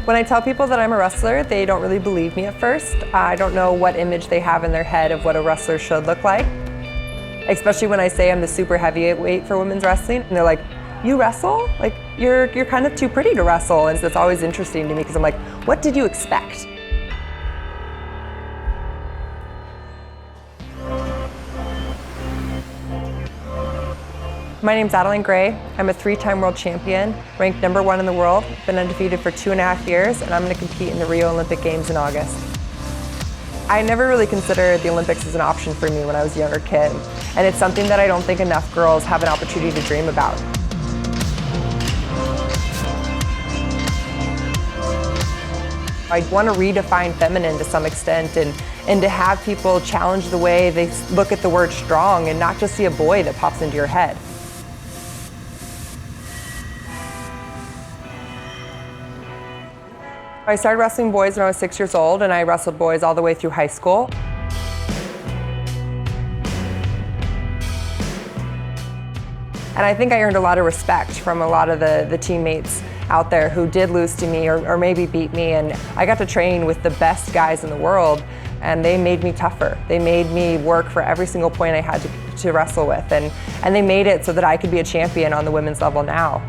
When I tell people that I'm a wrestler, they don't really believe me at first. I don't know what image they have in their head of what a wrestler should look like. Especially when I say I'm the super heavyweight for women's wrestling, and they're like, "You wrestle? Like, you're kind of too pretty to wrestle." And that's always interesting to me because I'm like, what did you expect? My name's Adeline Gray. I'm a 3-time world champion, ranked #1 in the world, been undefeated for 2.5 years, and I'm going to compete in the Rio Olympic Games in August. I never really considered the Olympics as an option for me when I was a younger kid, and it's something that I don't think enough girls have an opportunity to dream about. I want to redefine feminine to some extent and to have people challenge the way they look at the word strong and not just see a boy that pops into your head. I started wrestling boys when I was 6 years old, and I wrestled boys all the way through high school. And I think I earned a lot of respect from a lot of the teammates out there who did lose to me or maybe beat me, and I got to train with the best guys in the world, and they made me tougher. They made me work for every single point I had to wrestle with, and they made it so that I could be a champion on the women's level now.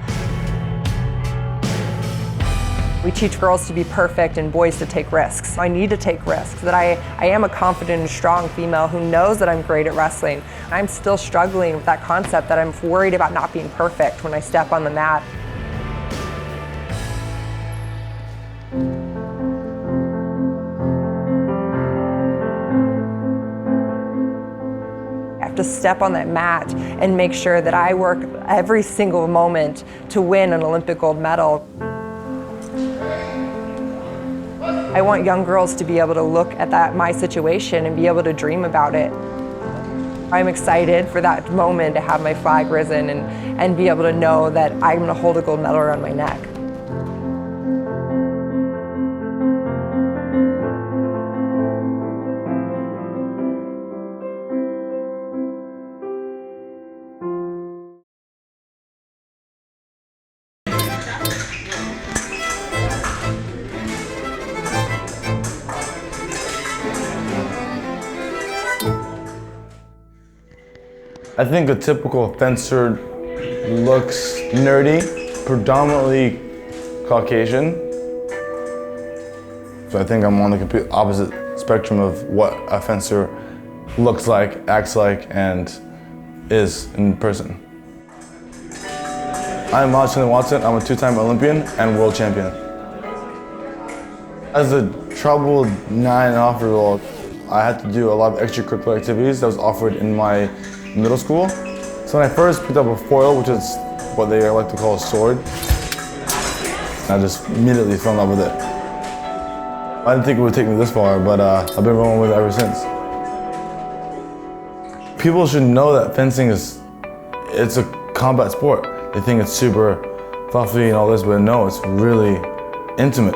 We teach girls to be perfect and boys to take risks. I need to take risks, that I am a confident and strong female who knows that I'm great at wrestling. I'm still struggling with that concept that I'm worried about not being perfect when I step on the mat. I have to step on that mat and make sure that I work every single moment to win an Olympic gold medal. I want young girls to be able to look at my situation and be able to dream about it. I'm excited for that moment to have my flag risen and be able to know that I'm going to hold a gold medal around my neck. I think a typical fencer looks nerdy, predominantly Caucasian. So I think I'm on the complete opposite spectrum of what a fencer looks like, acts like, and is in person. I'm Watson. I'm a 2-time Olympian and world champion. As a troubled 9.5-year-old, I had to do a lot of extracurricular activities that was offered in my middle school. So when I first picked up a foil, which is what they like to call a sword, I just immediately fell in love with it. I didn't think it would take me this far, but I've been rolling with it ever since. People should know that fencing it's a combat sport. They think it's super fluffy and all this, but no, it's really intimate.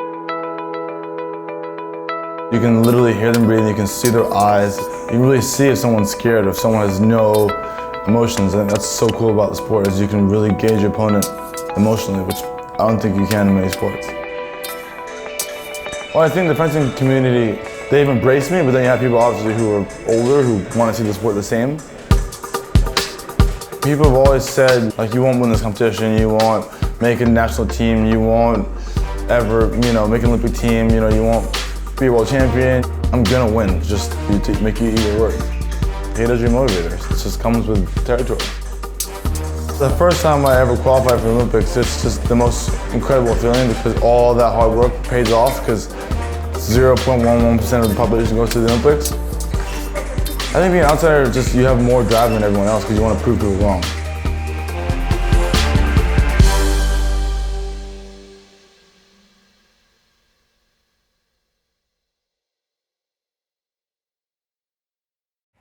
You can literally hear them breathing, you can see their eyes. You can really see if someone's scared or if someone has no emotions. And that's so cool about the sport, is you can really gauge your opponent emotionally, which I don't think you can in many sports. Well, I think the fencing community, they've embraced me, but then you have people obviously who are older who want to see the sport the same. People have always said, like, you won't win this competition, you won't make a national team, you won't ever, make an Olympic team, you won't be a world champion. I'm gonna win, just make you eat your words. Hate is your motivator, it just comes with territory. The first time I ever qualified for the Olympics, it's just the most incredible feeling because all that hard work pays off because 0.11% of the population goes to the Olympics. I think being an outsider, you have more drive than everyone else because you want to prove people wrong.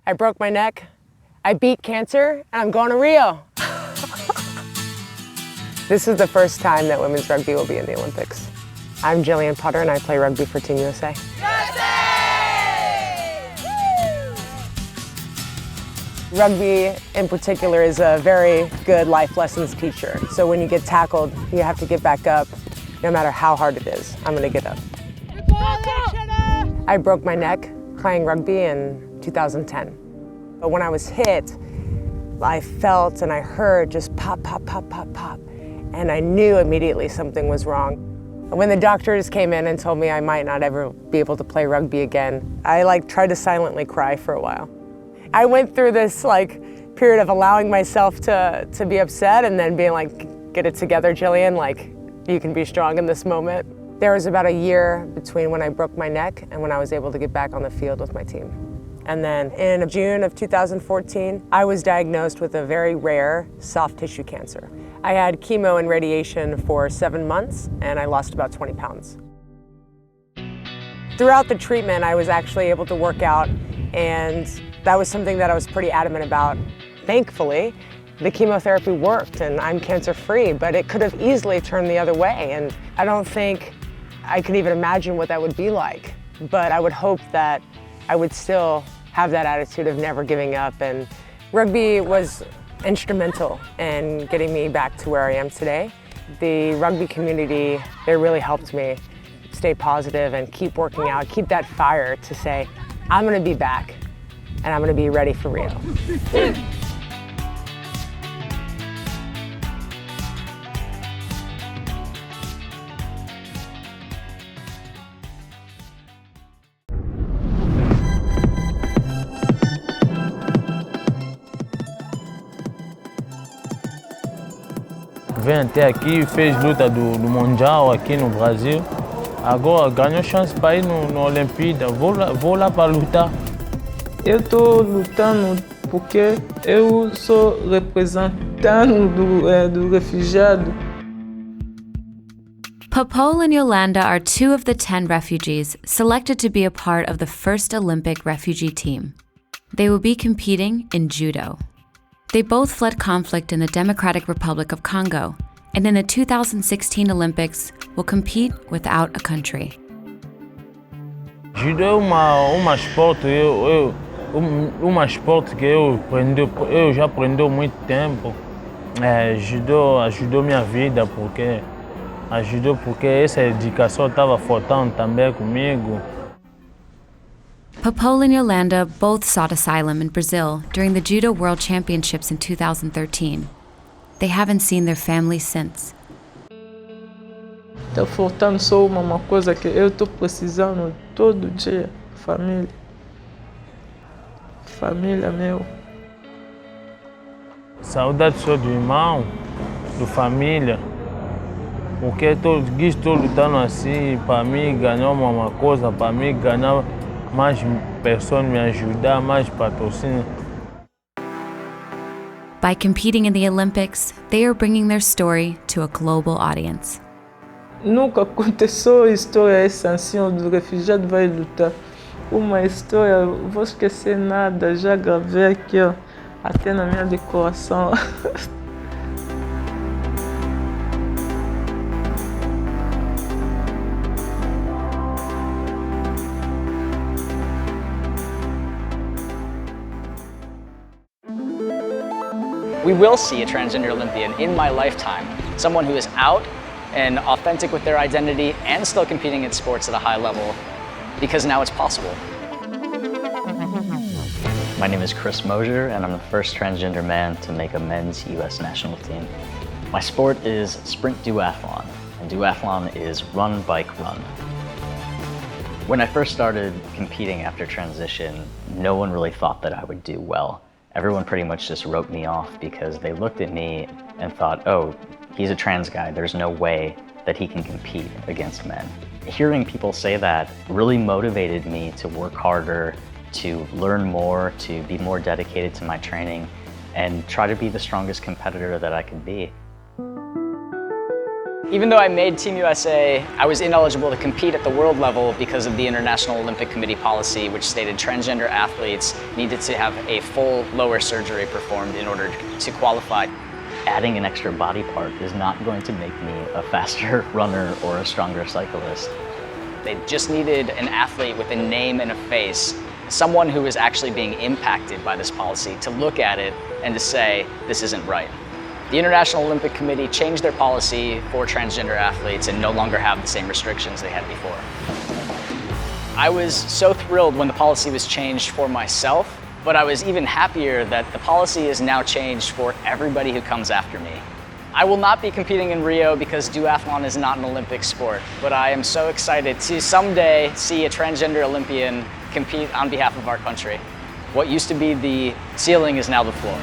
I broke my neck, I beat cancer, and I'm going to Rio. This is the first time that women's rugby will be in the Olympics. I'm Jillian Potter and I play rugby for Team USA. Rugby in particular is a very good life lessons teacher. So when you get tackled, you have to get back up no matter how hard it is, I'm gonna get up. I broke my neck playing rugby in 2010. But when I was hit, I felt and I heard just pop, pop, pop, pop, pop. And I knew immediately something was wrong. When the doctors came in and told me I might not ever be able to play rugby again, I tried to silently cry for a while. I went through this period of allowing myself to be upset and then being like, get it together, Jillian, you can be strong in this moment. There was about a year between when I broke my neck and when I was able to get back on the field with my team. And then in June of 2014, I was diagnosed with a very rare soft tissue cancer. I had chemo and radiation for 7 months and I lost about 20 pounds. Throughout the treatment, I was actually able to work out, and that was something that I was pretty adamant about. Thankfully, the chemotherapy worked and I'm cancer-free, but it could have easily turned the other way, and I don't think I could even imagine what that would be like. But I would hope that I would still have that attitude of never giving up, and rugby was instrumental in getting me back to where I am today. The rugby community, they really helped me stay positive and keep working out, keep that fire to say, I'm gonna be back and I'm gonna be ready for Rio. Veio até aqui, fez luta do Mundial aqui no Brasil. Agora ganhou chance para ir no Olimpíada. Vou lá para lutar. Eu estou lutando porque eu sou representante do refugiado. Popol and Yolanda are 2 of the 10 refugees selected to be a part of the first Olympic refugee team. They will be competing in Judo. They both fled conflict in the Democratic Republic of Congo, and in the 2016 Olympics will compete without a country. Judo é uma esporte que eu já aprendi há muito tempo. Judo ajudou minha vida porque essa dedicação estava faltando também comigo. Popol and Yolanda both sought asylum in Brazil during the Judo World Championships in 2013. They haven't seen their families since. Está faltando só uma coisa que eu estou precisando todo dia, família. Família meu. Saudade só do irmão, da família. Porque estou lutando assim para mim ganhar uma coisa, para mim ganhar mais pessoas me ajudar, mais patrocínio. By competing in the Olympics, they are bringing their story to a global audience. Nunca aconteceu a história essencial do refugiado vai lutar. Uma história, vou esquecer nada, já gravei aqui, até na minha decoração. We will see a transgender Olympian in my lifetime, someone who is out and authentic with their identity and still competing in sports at a high level, because now it's possible. My name is Chris Mosier, and I'm the first transgender man to make a men's U.S. national team. My sport is sprint duathlon, and duathlon is run, bike, run. When I first started competing after transition, no one really thought that I would do well. Everyone pretty much just wrote me off because they looked at me and thought, oh, he's a trans guy, there's no way that he can compete against men. Hearing people say that really motivated me to work harder, to learn more, to be more dedicated to my training, and try to be the strongest competitor that I could be. Even though I made Team USA, I was ineligible to compete at the world level because of the International Olympic Committee policy, which stated transgender athletes needed to have a full lower surgery performed in order to qualify. Adding an extra body part is not going to make me a faster runner or a stronger cyclist. They just needed an athlete with a name and a face, someone who is actually being impacted by this policy, to look at it and to say, this isn't right. The International Olympic Committee changed their policy for transgender athletes and no longer have the same restrictions they had before. I was so thrilled when the policy was changed for myself, but I was even happier that the policy is now changed for everybody who comes after me. I will not be competing in Rio because duathlon is not an Olympic sport, but I am so excited to someday see a transgender Olympian compete on behalf of our country. What used to be the ceiling is now the floor.